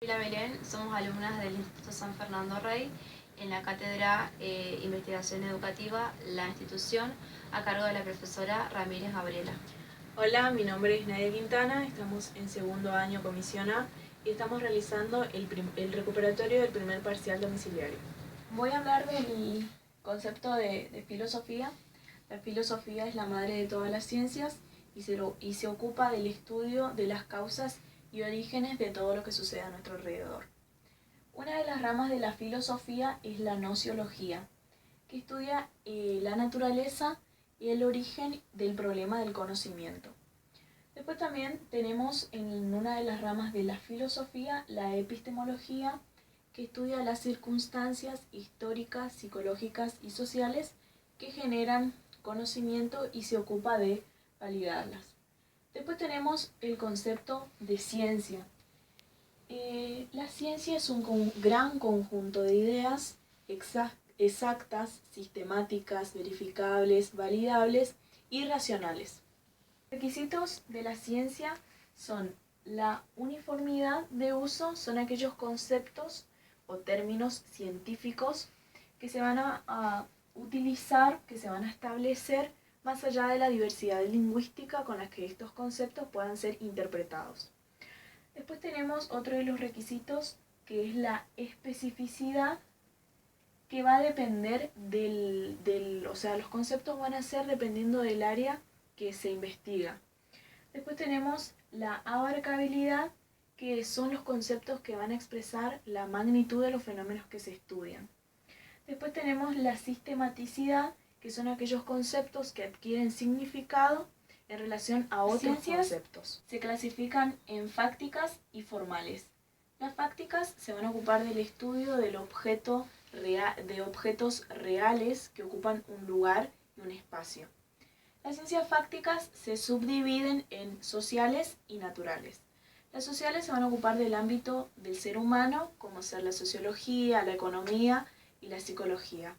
Hola Belén, somos alumnas del Instituto San Fernando Rey en la cátedra Investigación Educativa, la institución a cargo de la profesora Ramírez Gabriela. Hola, mi nombre es Nadia Quintana, estamos en segundo año comisión A y estamos realizando el recuperatorio del primer parcial domiciliario. Voy a hablar del concepto de filosofía. La filosofía es la madre de todas las ciencias y se ocupa del estudio de las causas y orígenes de todo lo que sucede a nuestro alrededor. Una de las ramas de la filosofía es la nociología, que estudia la naturaleza y el origen del problema del conocimiento. Después también tenemos en una de las ramas de la filosofía la epistemología, que estudia las circunstancias históricas, psicológicas y sociales que generan conocimiento y se ocupa de validarlas. Después tenemos el concepto de ciencia. La ciencia es un gran conjunto de ideas exactas, sistemáticas, verificables, validables y racionales. Los requisitos de la ciencia son la uniformidad de uso, son aquellos conceptos o términos científicos que se van a utilizar, que se van a establecer más allá de la diversidad lingüística con la que estos conceptos puedan ser interpretados. Después tenemos otro de los requisitos, que es la especificidad, que va a depender o sea, los conceptos van a ser dependiendo del área que se investiga. Después tenemos la abarcabilidad, que son los conceptos que van a expresar la magnitud de los fenómenos que se estudian. Después tenemos la sistematicidad, que son aquellos conceptos que adquieren significado en relación a otros conceptos. Se clasifican en fácticas y formales. Las fácticas se van a ocupar del estudio de objetos reales que ocupan un lugar y un espacio. Las ciencias fácticas se subdividen en sociales y naturales. Las sociales se van a ocupar del ámbito del ser humano, como ser la sociología, la economía y la psicología.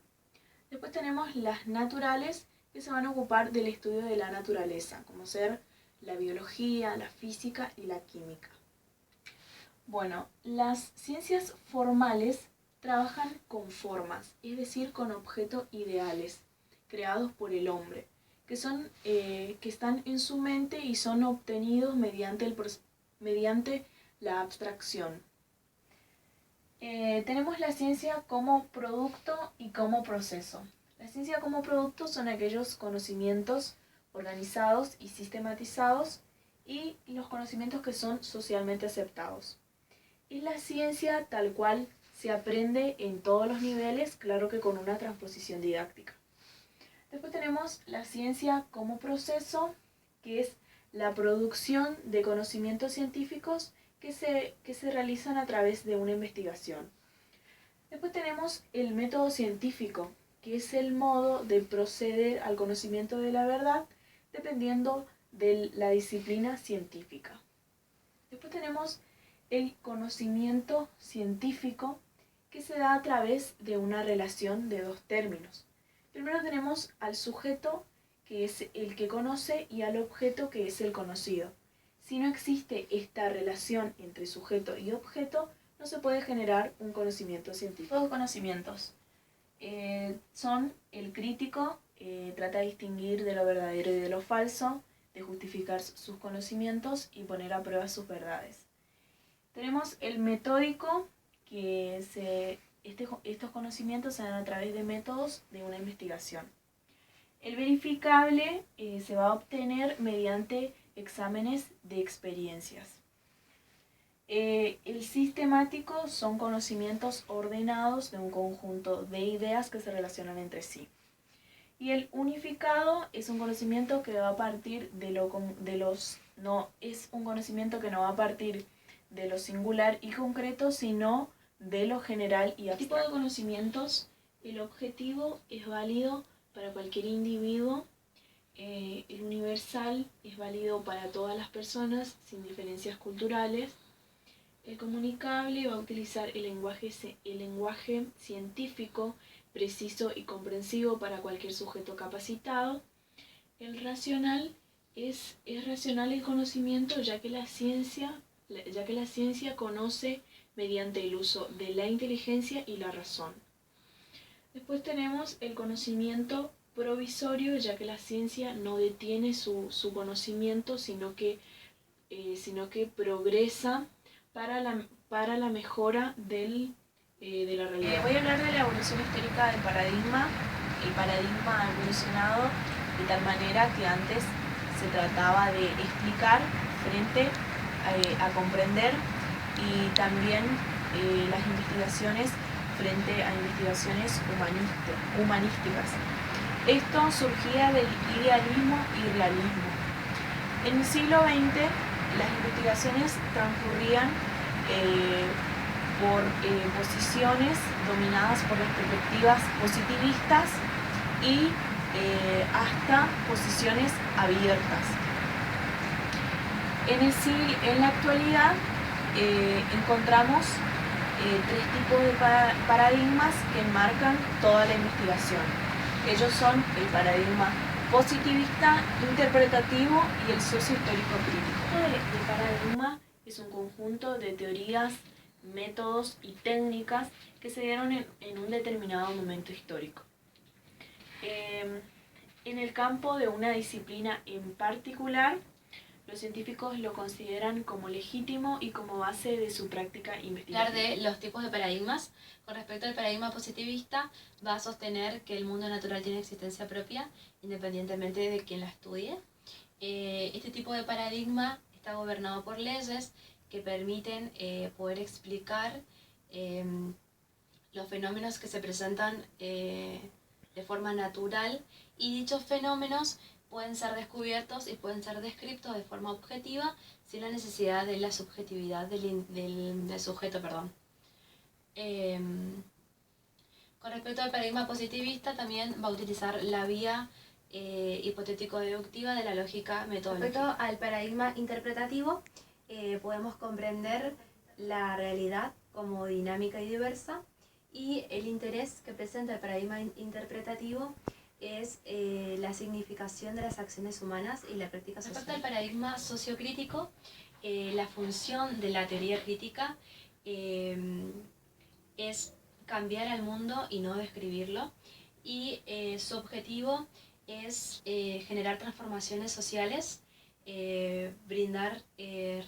Después tenemos las naturales, que se van a ocupar del estudio de la naturaleza, como ser la biología, la física y la química. Bueno, las ciencias formales trabajan con formas, es decir, con objetos ideales, creados por el hombre, que están en su mente y son obtenidos mediante la abstracción. Tenemos la ciencia como producto y como proceso. La ciencia como producto son aquellos conocimientos organizados y sistematizados y los conocimientos que son socialmente aceptados. Es la ciencia tal cual se aprende en todos los niveles, claro que con una transposición didáctica. Después tenemos la ciencia como proceso, que es la producción de conocimientos científicos que se realizan a través de una investigación. Después tenemos el método científico, que es el modo de proceder al conocimiento de la verdad dependiendo de la disciplina científica. Después tenemos el conocimiento científico, que se da a través de una relación de dos términos. Primero tenemos al sujeto, que es el que conoce, y al objeto, que es el conocido. Si no existe esta relación entre sujeto y objeto, no se puede generar un conocimiento científico. Los conocimientos son el crítico, trata de distinguir de lo verdadero y de lo falso, de justificar sus conocimientos y poner a prueba sus verdades. Tenemos el metódico, que estos conocimientos se dan a través de métodos de una investigación. El verificable se va a obtener mediante exámenes de experiencias. El sistemático son conocimientos ordenados de un conjunto de ideas que se relacionan entre sí. Y el unificado es un conocimiento que va a partir es un conocimiento que no va a partir de lo singular y concreto, sino de lo general y abstracto. Este tipo de conocimientos, el objetivo es válido para cualquier individuo, el universal es válido para todas las personas sin diferencias culturales. El comunicable va a utilizar el lenguaje científico preciso y comprensivo para cualquier sujeto capacitado. El racional es racional el conocimiento, ya que la ciencia conoce mediante el uso de la inteligencia y la razón. Después tenemos el conocimiento provisorio, ya que la ciencia no detiene su conocimiento, sino que progresa para la mejora de la realidad. Voy a hablar de la evolución histórica del paradigma. El paradigma ha evolucionado de tal manera que antes se trataba de explicar frente a comprender, y también las investigaciones frente a investigaciones humanísticas. Esto surgía del idealismo y realismo. En el siglo XX las investigaciones transcurrían por posiciones dominadas por las perspectivas positivistas y hasta posiciones abiertas. En la actualidad encontramos tres tipos de paradigmas que enmarcan toda la investigación. Ellos son el paradigma positivista, interpretativo y el sociohistórico crítico. El paradigma es un conjunto de teorías, métodos y técnicas que se dieron en un determinado momento histórico. En el campo de una disciplina en particular, los científicos lo consideran como legítimo y como base de su práctica investigativa. Hablar de los tipos de paradigmas. Con respecto al paradigma positivista, va a sostener que el mundo natural tiene existencia propia, independientemente de quien la estudie. Este tipo de paradigma está gobernado por leyes que permiten poder explicar los fenómenos que se presentan de forma natural, y dichos fenómenos pueden ser descubiertos y pueden ser descritos de forma objetiva sin la necesidad de la subjetividad del sujeto. Con respecto al paradigma positivista, también va a utilizar la vía hipotético-deductiva de la lógica metodológica. Respecto al paradigma interpretativo, podemos comprender la realidad como dinámica y diversa, y el interés que presenta el paradigma interpretativo es la significación de las acciones humanas y la práctica social. Respecto al paradigma sociocrítico, la función de la teoría crítica es cambiar al mundo y no describirlo, y su objetivo es generar transformaciones sociales, brindar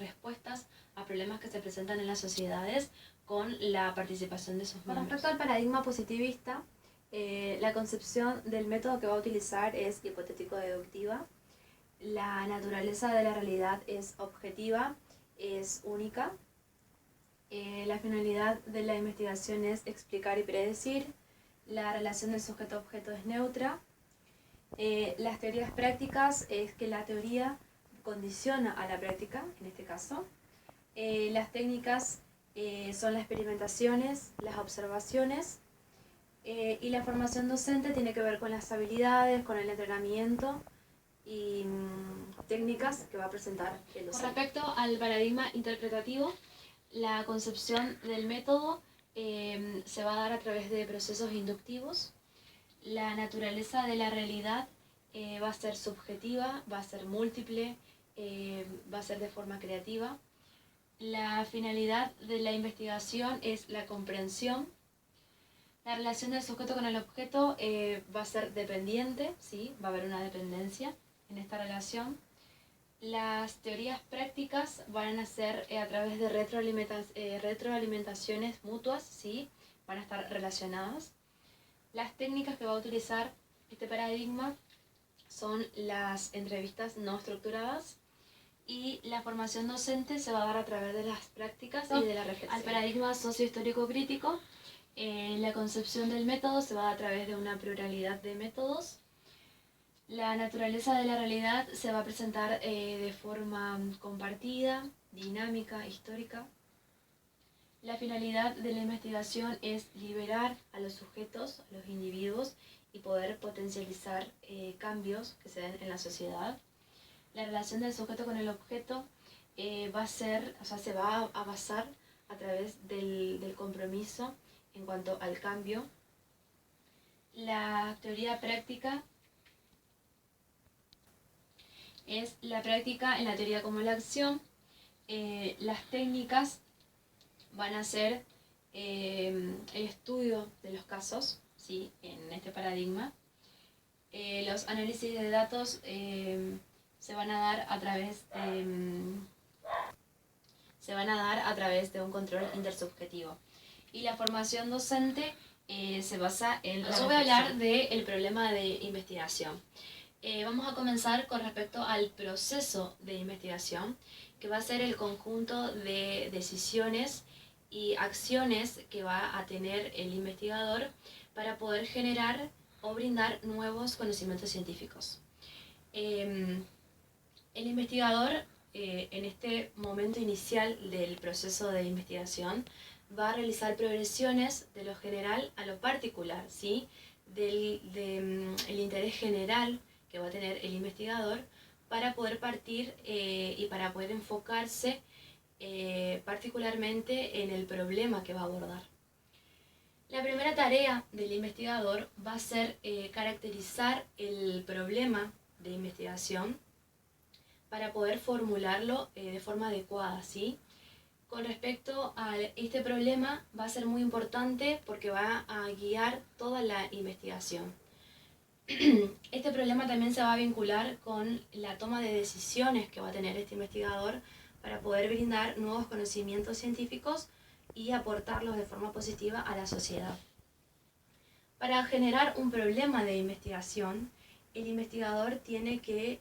respuestas a problemas que se presentan en las sociedades con la participación de sus miembros. Con respecto al paradigma positivista, la concepción del método que va a utilizar es hipotético-deductiva. La naturaleza de la realidad es objetiva, es única. La finalidad de la investigación es explicar y predecir. La relación del sujeto-objeto es neutra. Las teorías prácticas es que la teoría condiciona a la práctica, en este caso. Las técnicas son las experimentaciones, las observaciones. Y la formación docente tiene que ver con las habilidades, con el entrenamiento y técnicas que va a presentar el docente. Con respecto al paradigma interpretativo, la concepción del método se va a dar a través de procesos inductivos. La naturaleza de la realidad va a ser subjetiva, va a ser múltiple, va a ser de forma creativa. La finalidad de la investigación es la comprensión. La relación del sujeto con el objeto va a ser dependiente, ¿sí? Va a haber una dependencia en esta relación. Las teorías prácticas van a ser a través de retroalimentaciones mutuas, ¿sí? Van a estar relacionadas. Las técnicas que va a utilizar este paradigma son las entrevistas no estructuradas, y la formación docente se va a dar a través de las prácticas y de la reflexión. Al paradigma sociohistórico crítico, la concepción del método se va a dar a través de una pluralidad de métodos. La naturaleza de la realidad se va a presentar de forma compartida, dinámica, histórica. La finalidad de la investigación es liberar a los sujetos, a los individuos, y poder potencializar cambios que se den en la sociedad. La relación del sujeto con el objeto se va a basar a través del compromiso en cuanto al cambio. La teoría práctica es la práctica en la teoría como la acción. Las técnicas van a ser el estudio de los casos, ¿sí? En este paradigma. Los análisis de datos se van a dar a través de un control intersubjetivo. Y la formación docente se basa en... Yo voy a hablar del problema de investigación. Vamos a comenzar con respecto al proceso de investigación, que va a ser el conjunto de decisiones y acciones que va a tener el investigador para poder generar o brindar nuevos conocimientos científicos. El investigador, en este momento inicial del proceso de investigación, va a realizar progresiones de lo general a lo particular, ¿sí? El interés general que va a tener el investigador para poder partir y para poder enfocarse particularmente en el problema que va a abordar. La primera tarea del investigador va a ser caracterizar el problema de investigación para poder formularlo de forma adecuada, ¿sí? Con respecto a este problema va a ser muy importante porque va a guiar toda la investigación. Este problema también se va a vincular con la toma de decisiones que va a tener este investigador para poder brindar nuevos conocimientos científicos y aportarlos de forma positiva a la sociedad. Para generar un problema de investigación, el investigador tiene que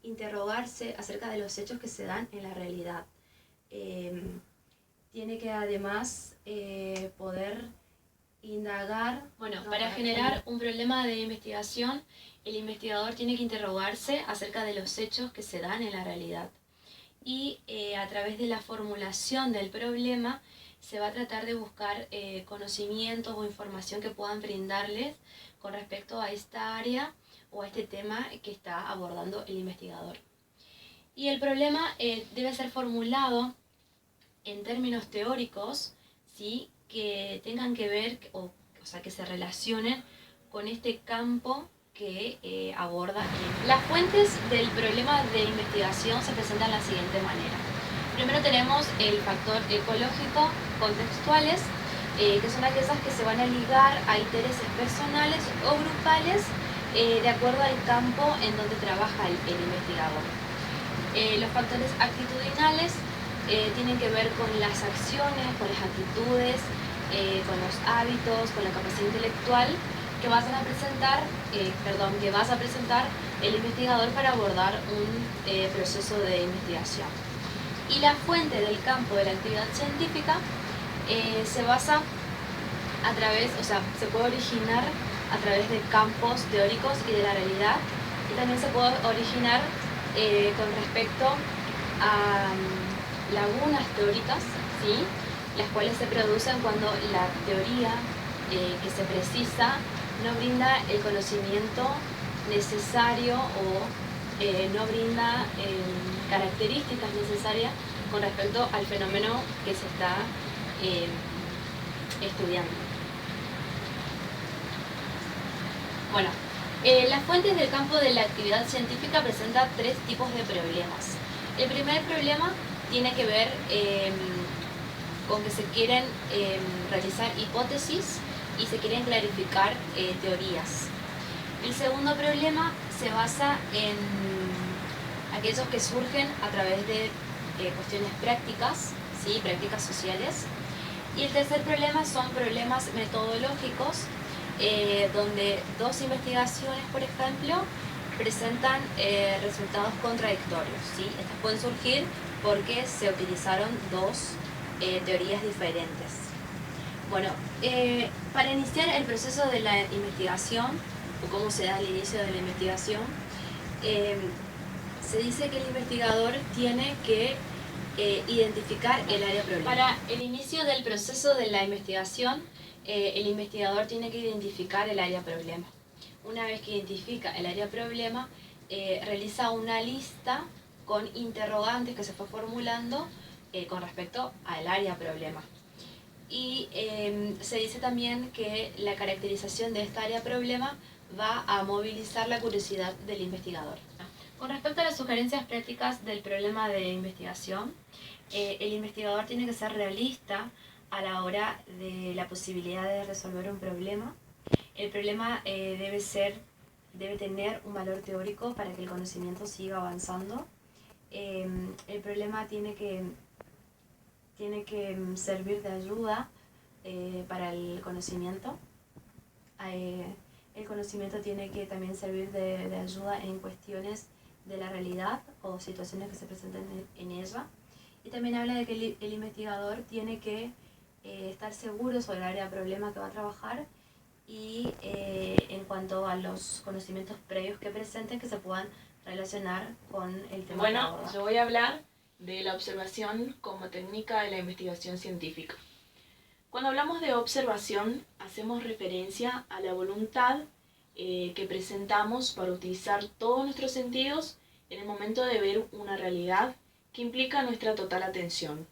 interrogarse acerca de los hechos que se dan en la realidad. Tiene que además poder indagar. Bueno, para generar un problema de investigación, el investigador tiene que interrogarse acerca de los hechos que se dan en la realidad. Y a través de la formulación del problema se va a tratar de buscar conocimientos o información que puedan brindarles con respecto a esta área o a este tema que está abordando el investigador. Y el problema debe ser formulado en términos teóricos, ¿sí? Que tengan que ver, o sea, que se relacionen con este campo que aborda. Las fuentes del problema de investigación se presentan de la siguiente manera. Primero tenemos el factor ecológico, contextuales, que son aquellas que se van a ligar a intereses personales o grupales de acuerdo al campo en donde trabaja el investigador. Los factores actitudinales tienen que ver con las acciones, con las actitudes, con los hábitos, con la capacidad intelectual que vas a presentar el investigador para abordar un proceso de investigación. Y la fuente del campo de la actividad científica se basa a través, se puede originar a través de campos teóricos y de la realidad, y también se puede originar con respecto a lagunas teóricas, ¿sí? Las cuales se producen cuando la teoría que se precisa no brinda el conocimiento necesario o no brinda características necesarias con respecto al fenómeno que se está estudiando. Bueno, las fuentes del campo de la actividad científica presentan tres tipos de problemas. El primer problema tiene que ver con que se quieren realizar hipótesis y se quieren clarificar teorías. El segundo problema se basa en aquellos que surgen a través de cuestiones prácticas, ¿sí? Prácticas sociales. Y el tercer problema son problemas metodológicos, donde dos investigaciones, por ejemplo, presentan resultados contradictorios, ¿sí? Estas pueden surgir porque se utilizaron dos teorías diferentes. Bueno, para iniciar el proceso de la investigación, o cómo se da el inicio de la investigación, se dice que el investigador tiene que identificar el área problema. Para el inicio del proceso de la investigación, el investigador tiene que identificar el área problema. Una vez que identifica el área problema, realiza una lista con interrogantes que se fue formulando con respecto al área problema. Y se dice también que la caracterización de esta área problema va a movilizar la curiosidad del investigador. Con respecto a las sugerencias prácticas del problema de investigación, El investigador tiene que ser realista a la hora de la posibilidad de resolver un problema. El problema debe tener un valor teórico para que el conocimiento siga avanzando. El problema tiene que servir de ayuda para el conocimiento. El conocimiento tiene que también servir de ayuda en cuestiones de la realidad o situaciones que se presenten en ella. Y también habla de que el investigador tiene que estar seguro sobre el área de problema que va a trabajar y en cuanto a los conocimientos previos que presenten que se puedan relacionar con el tema que aborda. Bueno, yo voy a hablar de la observación como técnica de la investigación científica. Cuando hablamos de observación, hacemos referencia a la voluntad que presentamos para utilizar todos nuestros sentidos en el momento de ver una realidad que implica nuestra total atención.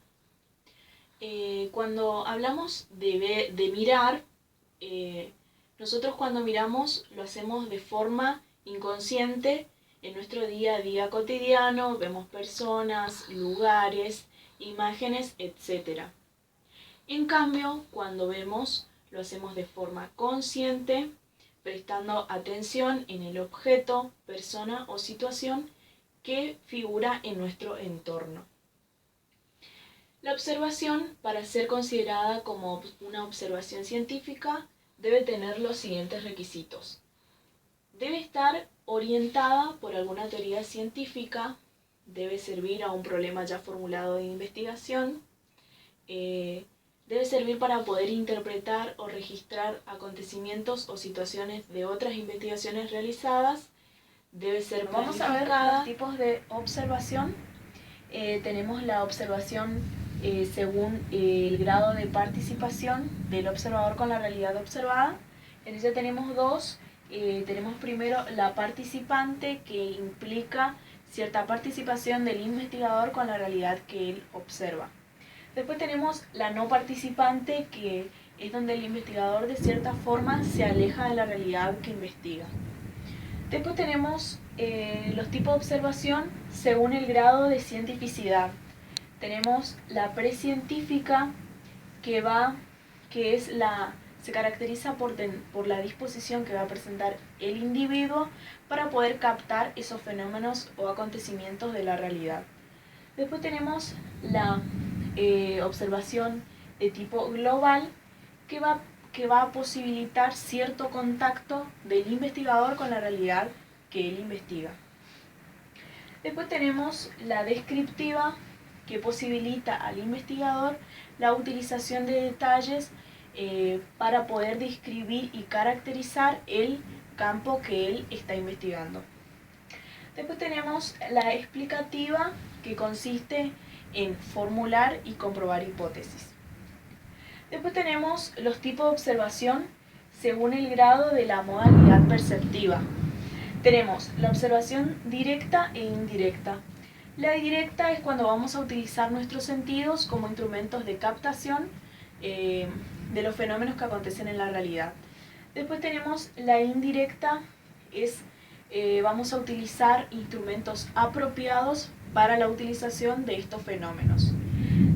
Cuando hablamos de mirar, nosotros cuando miramos lo hacemos de forma inconsciente en nuestro día a día cotidiano, vemos personas, lugares, imágenes, etc. En cambio, cuando vemos, lo hacemos de forma consciente, prestando atención en el objeto, persona o situación que figura en nuestro entorno. La observación, para ser considerada como una observación científica, debe tener los siguientes requisitos. Debe estar orientada por alguna teoría científica, debe servir a un problema ya formulado de investigación, debe servir para poder interpretar o registrar acontecimientos o situaciones de otras investigaciones realizadas, debe ser planificada. Vamos a ver los tipos de observación. Tenemos la observación según el grado de participación del observador con la realidad observada. En ella tenemos dos. Tenemos primero la participante, que implica cierta participación del investigador con la realidad que él observa. Después tenemos la no participante, que es donde el investigador de cierta forma se aleja de la realidad que investiga. Después tenemos los tipos de observación según el grado de cientificidad. Tenemos la precientífica, se caracteriza por la disposición que va a presentar el individuo para poder captar esos fenómenos o acontecimientos de la realidad. Después tenemos la observación de tipo global, que va a posibilitar cierto contacto del investigador con la realidad que él investiga. Después tenemos la descriptiva, que posibilita al investigador la utilización de detalles para poder describir y caracterizar el campo que él está investigando. Después tenemos la explicativa, que consiste en formular y comprobar hipótesis. Después tenemos los tipos de observación según el grado de la modalidad perceptiva. Tenemos la observación directa e indirecta. La directa es cuando vamos a utilizar nuestros sentidos como instrumentos de captación de los fenómenos que acontecen en la realidad. Después tenemos la indirecta, vamos a utilizar instrumentos apropiados para la utilización de estos fenómenos.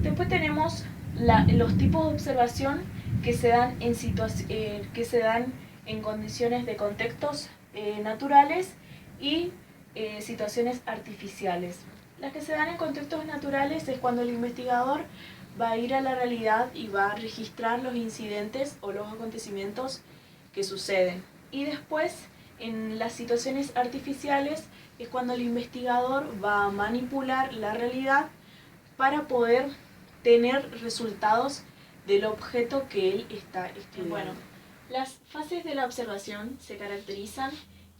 Después tenemos los tipos de observación que se dan en condiciones de contextos naturales y situaciones artificiales. Las que se dan en contextos naturales es cuando el investigador va a ir a la realidad y va a registrar los incidentes o los acontecimientos que suceden. Y después, en las situaciones artificiales, es cuando el investigador va a manipular la realidad para poder tener resultados del objeto que él está estudiando. Bueno, las fases de la observación se caracterizan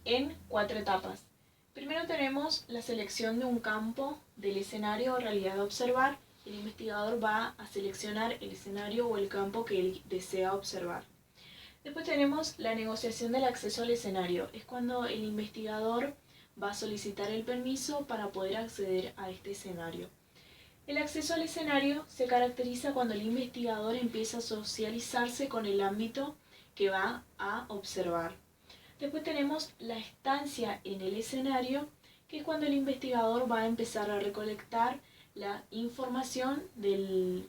en 4 etapas. Primero tenemos la selección de un campo del escenario o realidad a observar. El investigador va a seleccionar el escenario o el campo que él desea observar. Después tenemos la negociación del acceso al escenario. Es cuando el investigador va a solicitar el permiso para poder acceder a este escenario. El acceso al escenario se caracteriza cuando el investigador empieza a socializarse con el ámbito que va a observar. Después tenemos la estancia en el escenario, que es cuando el investigador va a empezar a recolectar la información del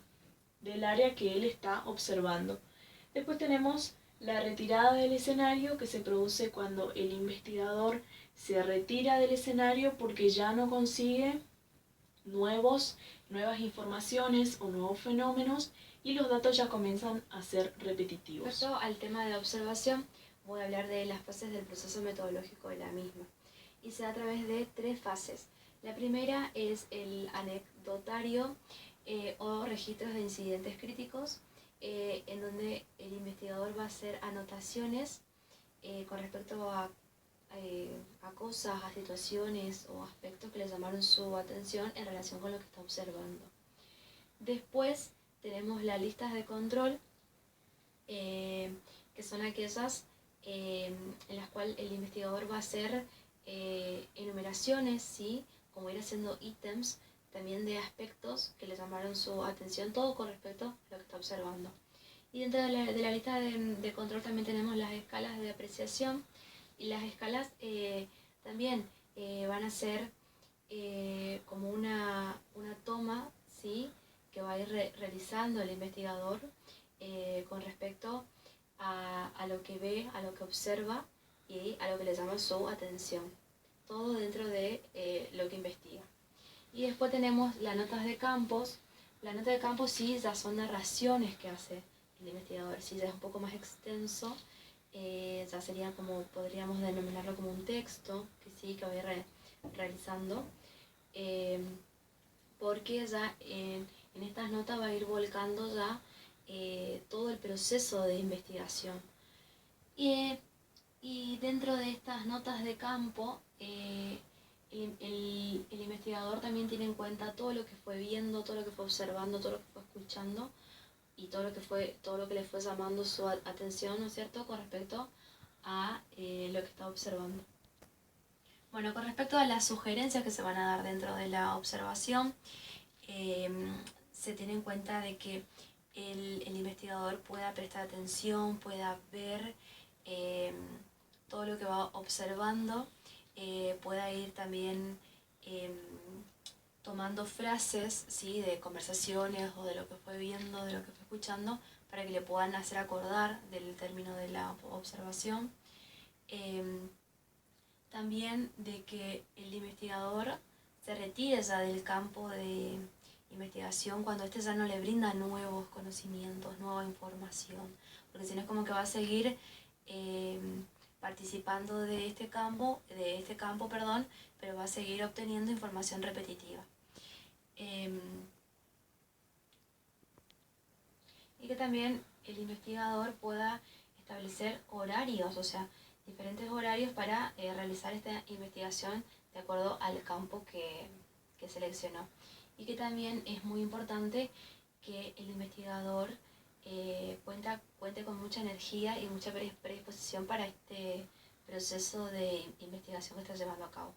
área que él está observando. Después tenemos la retirada del escenario, que se produce cuando el investigador se retira del escenario porque ya no consigue nuevas informaciones o nuevos fenómenos y los datos ya comienzan a ser repetitivos. Respecto al tema de la observación, voy a hablar de las fases del proceso metodológico de la misma. Y se da a través de 3 fases. La primera es el anecdotario o registros de incidentes críticos, en donde el investigador va a hacer anotaciones con respecto a cosas, a situaciones o aspectos que le llamaron su atención en relación con lo que está observando. Después tenemos las listas de control, que son aquellas en las cuales el investigador va a hacer enumeraciones, ¿sí? Como ir haciendo ítems también de aspectos que le llamaron su atención, todo con respecto a lo que está observando. Y dentro de la lista de control también tenemos las escalas de apreciación, y las escalas también van a ser como una toma, ¿sí? Que va a ir realizando el investigador con respecto a lo que ve, a lo que observa y a lo que le llama su atención. Todo dentro de lo que investiga. Y después tenemos las notas de campos. Las notas de campos sí ya son narraciones que hace el investigador, sí ya es un poco más extenso. Ya sería como, podríamos denominarlo como un texto, que sí, que voy realizando, porque ya en estas notas va a ir volcando ya todo el proceso de investigación. Y dentro de estas notas de campo, el investigador también tiene en cuenta todo lo que fue viendo, todo lo que fue observando, todo lo que fue escuchando, y todo lo que le fue llamando su atención, ¿no es cierto?, con respecto a lo que está observando. Bueno, con respecto a las sugerencias que se van a dar dentro de la observación, se tiene en cuenta de que el investigador pueda prestar atención, pueda ver todo lo que va observando, pueda ir también tomando frases, ¿sí?, de conversaciones o de lo que fue viendo, de lo que fue escuchando, para que le puedan hacer acordar del término de la observación. También de que el investigador se retire ya del campo de investigación cuando éste ya no le brinda nuevos conocimientos, nueva información, porque si no es como que va a seguir participando de este campo, pero va a seguir obteniendo información repetitiva. Y que también el investigador pueda establecer horarios, o sea, diferentes horarios para realizar esta investigación de acuerdo al campo que seleccionó. Y que también es muy importante que el investigador cuente con mucha energía y mucha predisposición para este proceso de investigación que está llevando a cabo.